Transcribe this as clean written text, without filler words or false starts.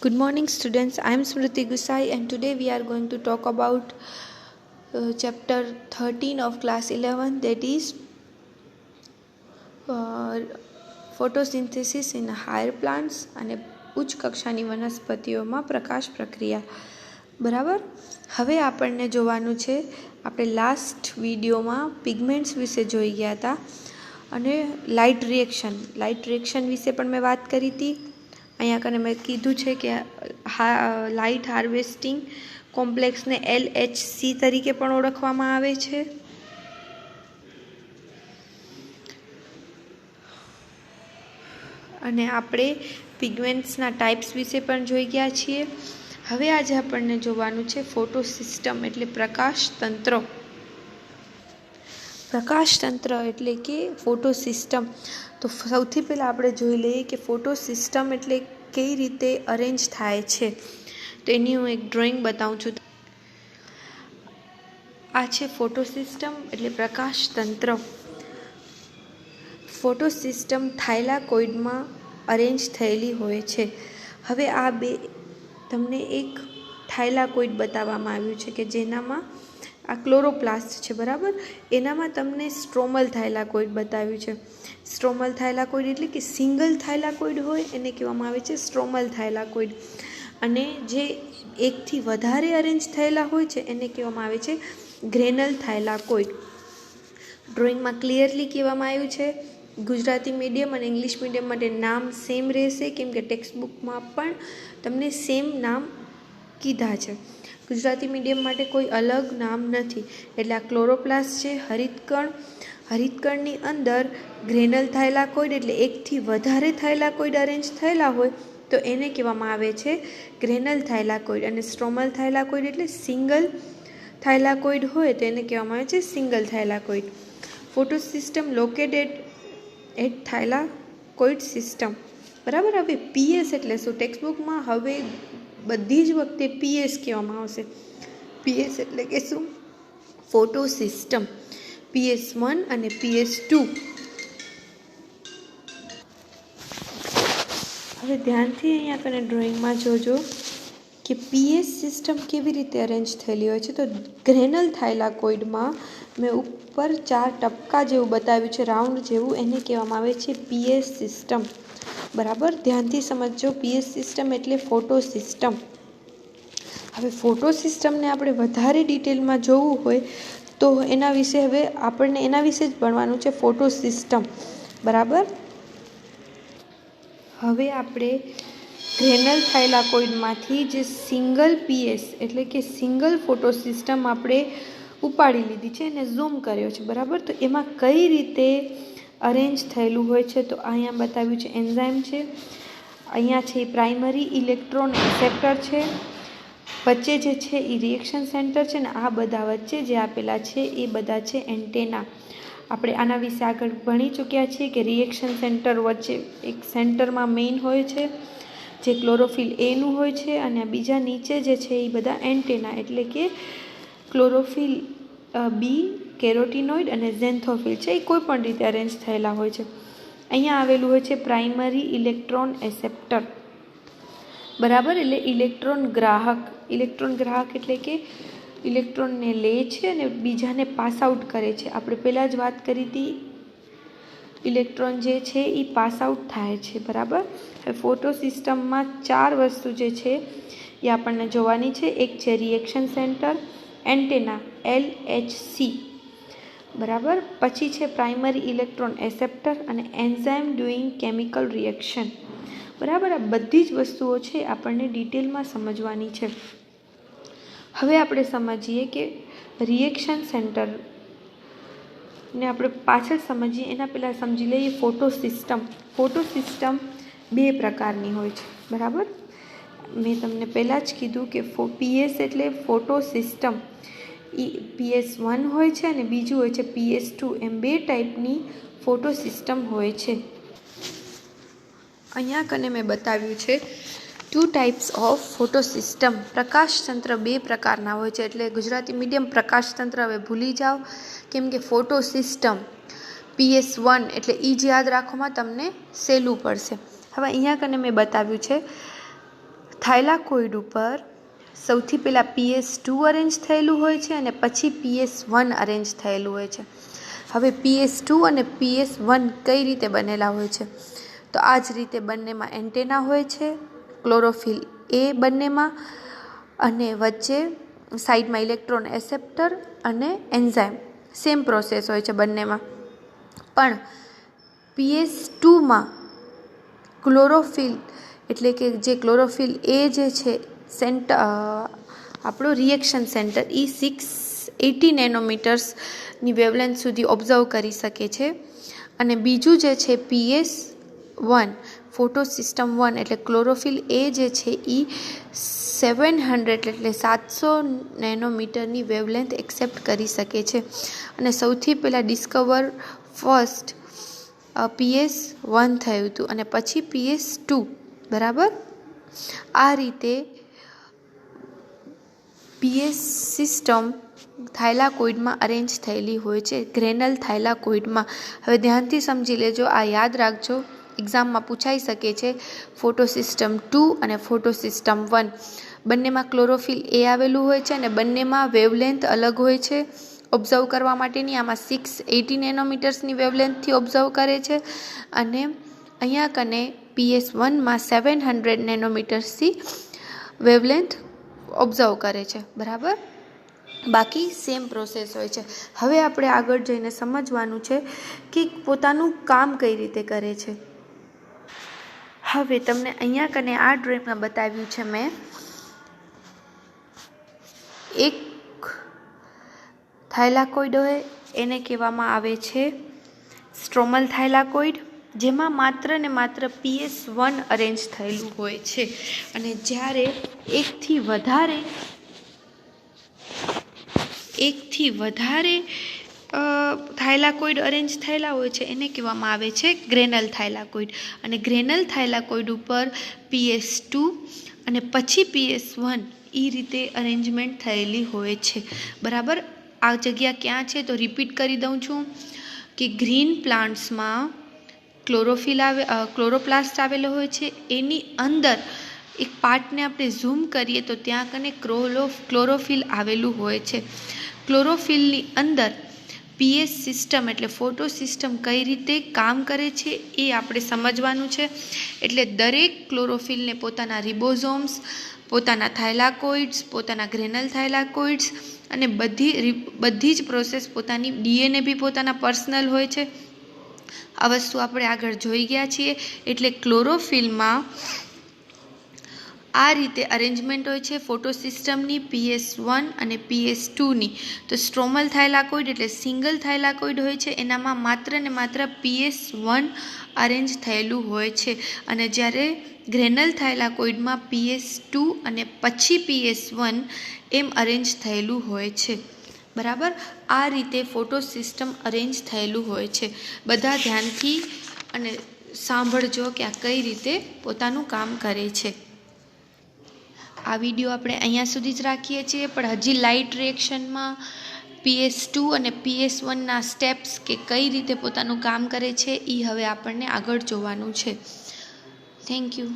Good morning, students. I am Smriti Gusai, and today we are going to talk about chapter 13 of class 11, that is photosynthesis in higher plants અને ઉચ્ચ કક્ષાની વનસ્પતિઓમાં પ્રકાશ પ્રક્રિયા. બરાબર. હવે આપણને જોવાનું છે, આપણે લાસ્ટ વિડીયોમાં પિગમેન્ટ્સ વિશે જોઈ ગયા હતા અને લાઇટ રિએક્શન વિશે પણ મેં વાત કરી હતી. અહીંયા કને મેં કીધું છે કે લાઇટ હાર્વેસ્ટિંગ કોમ્પ્લેક્સને LHC તરીકે પણ ઓળખવામાં આવે છે. અને આપણે પિગમેન્ટ્સના ટાઈપ્સ વિશે પણ જોઈ ગયા છીએ. હવે આજે આપણને જોવાનું છે ફોટોસિસ્ટમ એટલે પ્રકાશતંત્ર. પ્રકાશતંત્ર એટલે કે ફોટોસિસ્ટમ. તો સૌથી પહેલાં આપણે જોઈ લઈએ કે ફોટોસિસ્ટમ એટલે કઈ રીતે અરેન્જ થાય છે. તો એની હું એક ડ્રોઈંગ બતાવું છું. આ છે ફોટોસિસ્ટમ એટલે પ્રકાશતંત્ર. ફોટોસિસ્ટમ થાઇલાકોઇડમાં અરેન્જ થયેલી હોય છે. હવે આ બે તમને એક થાઇલાકોઇડ બતાવવામાં આવ્યું છે કે જેનામાં આ ક્લોરોપ્લાસ્ટ છે, બરાબર. એનામાં તમને સ્ટ્રોમલ થાઇલાકોઇડ બતાવ્યું છે. સ્ટ્રોમલ થાઇલાકોઇડ એટલે કે સિંગલ થાઇલાકોઇડ હોય એને કહેવામાં આવે છે સ્ટ્રોમલ થાઇલાકોઇડ. અને જે એકથી વધારે અરેન્જ થયેલા હોય છે એને કહેવામાં આવે છે ગ્રેનલ થાઇલાકોઇડ. ડ્રોઈંગમાં ક્લિયરલી કહેવામાં આવ્યું છે. ગુજરાતી મીડિયમ અને ઇંગ્લિશ મીડિયમ માટે નામ સેમ રહેશે, કેમ કે ટેક્સ્ટબુકમાં પણ તમને સેમ નામ કીધા છે. ગુજરાતી મીડિયમ માટે કોઈ અલગ નામ નથી. એટલે આ ક્લોરોપ્લાસ્ટ છે, હરિતકણની અંદર ગ્રેનલ થાઇલાકોઇડ એટલે એકથી વધારે થાઇલાકોઇડ અરેન્જ થયેલા હોય તો એને કહેવામાં આવે છે ગ્રેનલ થાઇલાકોઇડ. અને સ્ટ્રોમલ થાઇલાકોઇડ એટલે સિંગલ થાઇલાકોઇડ હોય તો એને કહેવામાં આવે છે સિંગલ થાઇલાકોઇડ. ફોટોસિસ્ટમ લોકેટેડ એટ થાઇલાકોઇડ સિસ્ટમ, બરાબર. હવે PS એટલે શું? ટેક્સ્ટબુકમાં હવે બધી જ વખતે PS કહેવામાં આવશે. PS એટલે કે શું? ફોટોસિસ્ટમ. PS1 અને PS2. હવે ધ્યાનથી અહીંયા કને ડ્રોઈંગમાં જોજો કે PS સિસ્ટમ કેવી રીતે અરેન્જ થયેલી હોય છે. તો ગ્રેનલ થાઇલાકોઇડમાં મેં ઉપર 4 ટપકા જેવું બતાવ્યું છે, રાઉન્ડ જેવું, એને કહેવામાં આવે છે PS સિસ્ટમ, બરાબર. ધ્યાનથી સમજજો. PS સિસ્ટમ એટલે ફોટોસિસ્ટમ. હવે ફોટોસિસ્ટમને આપણે વધારે ડિટેલમાં જોવું હોય તો એના વિશે હવે આપણને એના વિશે જ ભણવાનું છે, ફોટોસિસ્ટમ, બરાબર. હવે આપણે ગ્રેનલ થાઇલાકોઇડમાંથી જે સિંગલ PS એટલે કે સિંગલ ફોટોસિસ્ટમ આપણે ઉપાડી લીધી છે અને ઝૂમ કર્યો છે, બરાબર. તો એમાં કઈ રીતે અરેન્જ થયેલું હોય છે તો અહીંયા બતાવ્યું છે એન્ઝાઇમ છે, અહીંયા છે પ્રાઇમરી ઇલેક્ટ્રોન એક્સેપ્ટર છે, વચ્ચે જે છે એ રિએક્શન સેન્ટર છે ને આ બધા વચ્ચે જે આપેલા છે એ બધા છે એન્ટેના. આપણે આના વિશે આગળ ભણી ચૂક્યા છીએ કે રિએક્શન સેન્ટર વચ્ચે એક સેન્ટરમાં મેઇન હોય છે જે ક્લોરોફિલ Aનું હોય છે અને બીજા નીચે જે છે એ બધા એન્ટેના એટલે કે ક્લોરોફિલ B, કેરોટીનોઇડ અને ઝેન્થોફિલ છે. એ કોઈ પણ રીતે અરેન્જ થયેલા હોય છે. અહીંયા આવેલું હોય છે પ્રાઇમરી ઇલેક્ટ્રોન એસેપ્ટર, બરાબર. એટલે ઇલેક્ટ્રોન ગ્રાહક એટલે કે ઇલેક્ટ્રોનને લે છે અને બીજાને પાસ આઉટ કરે છે. આપણે પહેલાં જ વાત કરી હતી, ઇલેક્ટ્રોન જે છે એ પાસ આઉટ થાય છે, બરાબર. ફોટોસિસ્ટમમાં 4 વસ્તુ જે છે એ આપણને જોવાની છે. એક છે રિએક્શન સેન્ટર, એન્ટેના LHC, બરાબર. પછી છે પ્રાઇમરી ઇલેક્ટ્રોન એસેપ્ટર અને એન્ઝાઇમ ડુઈંગ કેમિકલ રિએક્શન, બરાબર. આ બધી જ વસ્તુઓ છે આપણને ડિટેલમાં સમજવાની છે. હવે આપણે સમજીએ કે રિએક્શન સેન્ટરને આપણે પાછળ સમજીએ એના પહેલાં સમજી લઈએ ફોટોસિસ્ટમ. ફોટોસિસ્ટમ 2 પ્રકારની હોય છે, બરાબર. મેં તમને પહેલાં જ કીધું કે PS એટલે ફોટોસિસ્ટમ. PS1 હોય છે અને બીજું હોય છે PS2. એમ 2 ટાઈપની ફોટોસિસ્ટમ હોય છે. અહીંયા કને મેં બતાવ્યું છે 2 ટાઈપ્સ ઓફ ફોટોસિસ્ટમ. પ્રકાશતંત્ર 2 પ્રકારના હોય છે. એટલે ગુજરાતી મીડિયમ પ્રકાશતંત્ર હવે ભૂલી જાઓ, કેમ કે ફોટોસિસ્ટમ PS1 એટલે એ જ યાદ રાખવામાં તમને સહેલું પડશે. હવે અહીંયા કને મેં બતાવ્યું છે થાઇલાકોઇડ ઉપર સૌથી પહેલાં PS2 અરેન્જ થયેલું હોય છે અને પછી PS1 અરેન્જ થયેલું હોય છે. હવે PS2 અને PS1 કઈ રીતે બનેલા હોય છે? તો આ જ રીતે બંનેમાં એન્ટેના હોય છે, ક્લોરોફિલ એ બંનેમાં, અને વચ્ચે સાઈડમાં ઇલેક્ટ્રોન એસેપ્ટર અને એન્ઝાઇમ સેમ પ્રોસેસ હોય છે બંનેમાં. પણ PS2માં ક્લોરોફિલ એટલે કે જે ક્લોરોફિલ એ જે છે આપણો રિએક્શન સેન્ટર એ 680 નેનોમીટર્સની વેવલેન્થ સુધી ઓબ્ઝર્વ કરી શકે છે. અને બીજું જે છે PS1 ફોટો સિસ્ટમ 1 એટલે ક્લોરોફિલ એ જે છે એ 700 એટલે 700 નેનોમીટરની વેવલેન્થ એક્સેપ્ટ કરી શકે છે. અને સૌથી પહેલાં ડિસ્કવર ફર્સ્ટ PS1 થયું હતું અને પછી PS2. બરાબર? આ રીતે PS સિસ્ટમ થાઇલાકોઇડમાં અરેન્જ થયેલી હોય છે, ગ્રેનલ થાઇલાકોઇડમાં. હવે ધ્યાનથી સમજી લેજો, આ યાદ રાખજો, એક્ઝામમાં પૂછાઈ શકે છે. ફોટો સિસ્ટમ 2 અને ફોટો સિસ્ટમ 1 બંનેમાં ક્લોરોફિલ એ આવેલું હોય છે અને બંનેમાં વેવલેન્થ અલગ હોય છે ઓબ્ઝર્વ કરવા માટેની. આમાં 680 નેનોમીટર્સની વેવલેન્થથી ઓબ્ઝર્વ કરે છે અને અહીંયા કને PS1માં 700 નેનોમીટર્સથી વેવલેન્થ ઓબ્ઝર્વ કરે છે. બરાબર? બાકી સેમ પ્રોસેસ હોય છે. હવે આપણે આગળ જઈને સમજવાનું છે કે પોતાનું કામ કઈ રીતે કરે છે. હવે તમને અહીંયા કને આ ડ્રોઈંગમાં બતાવ્યું છે મેં એક થાઇલાકોઇડ હોય, એને કહેવામાં આવે છે સ્ટ્રોમલ થાઇલાકોઇડ, જેમાં માત્ર ને માત્ર PS1 અરેન્જ થયેલું હોય છે. અને જ્યારે એકથી વધારે થાઇલાકોઇડ અરેન્જ થયેલા હોય છે એને કહેવામાં આવે છે ગ્રેનલ થાઇલાકોઇડ. અને ગ્રેનલ થાઇલાકોઇડ ઉપર PS2 અને પછી PS1 એ રીતે અરેન્જમેન્ટ થયેલી હોય છે. બરાબર? આ જગ્યા ક્યાં છે તો રિપીટ કરી દઉં છું કે ગ્રીન પ્લાન્ટ્સમાં ક્લોરોપ્લાસ્ટ આવેલો હોય છે. એની અંદર એક પાર્ટને આપણે ઝૂમ કરીએ તો ત્યાં કને ક્લોરોફિલ આવેલું હોય છે. ક્લોરોફિલની અંદર PS સિસ્ટમ એટલે ફોટો સિસ્ટમ કઈ રીતે કામ કરે છે એ આપણે સમજવાનું છે. એટલે દરેક ક્લોરોફિલને પોતાના રિબોઝોમ્સ, પોતાના થાઇલાકોઇડ્સ, પોતાના ગ્રેનલ થાઇલાકોઇડ્સ અને બધી જ પ્રોસેસ પોતાની, DNA બી પોતાના પર્સનલ હોય છે. આ વસ્તુ આપણે આગળ જોઈ ગયા છીએ. એટલે ક્લોરોફિલમાં આ રીતે અરેન્જમેન્ટ હોય છે ફોટો સિસ્ટમની, PS1 અને PS2ની. તો સ્ટ્રોમલ થાઇલાકોઇડ એટલે સિંગલ થાઇલાકોઇડ હોય છે, એનામાં માત્ર ને માત્ર PS1 અરેન્જ થયેલું હોય છે. અને જ્યારે ગ્રેનલ થાઇલાકોઇડમાં PS2 અને પછી PS1 એમ અરેન્જ થયેલું હોય છે. બરાબર? આ રીતે ફોટો સિસ્ટમ અરેન્જ થયેલું હોય છે. બધા ધ્યાનથી અને સાંભળજો કે આ કઈ રીતે પોતાનું કામ કરે છે. આ વિડીયો આપણે અહીંયા સુધી જ રાખીએ છીએ, પણ હજી લાઇટ રિએક્શનમાં PS2 અને PS1ના સ્ટેપ્સ કે કઈ રીતે પોતાનું કામ કરે છે એ હવે આપણને આગળ જોવાનું છે. Thank you.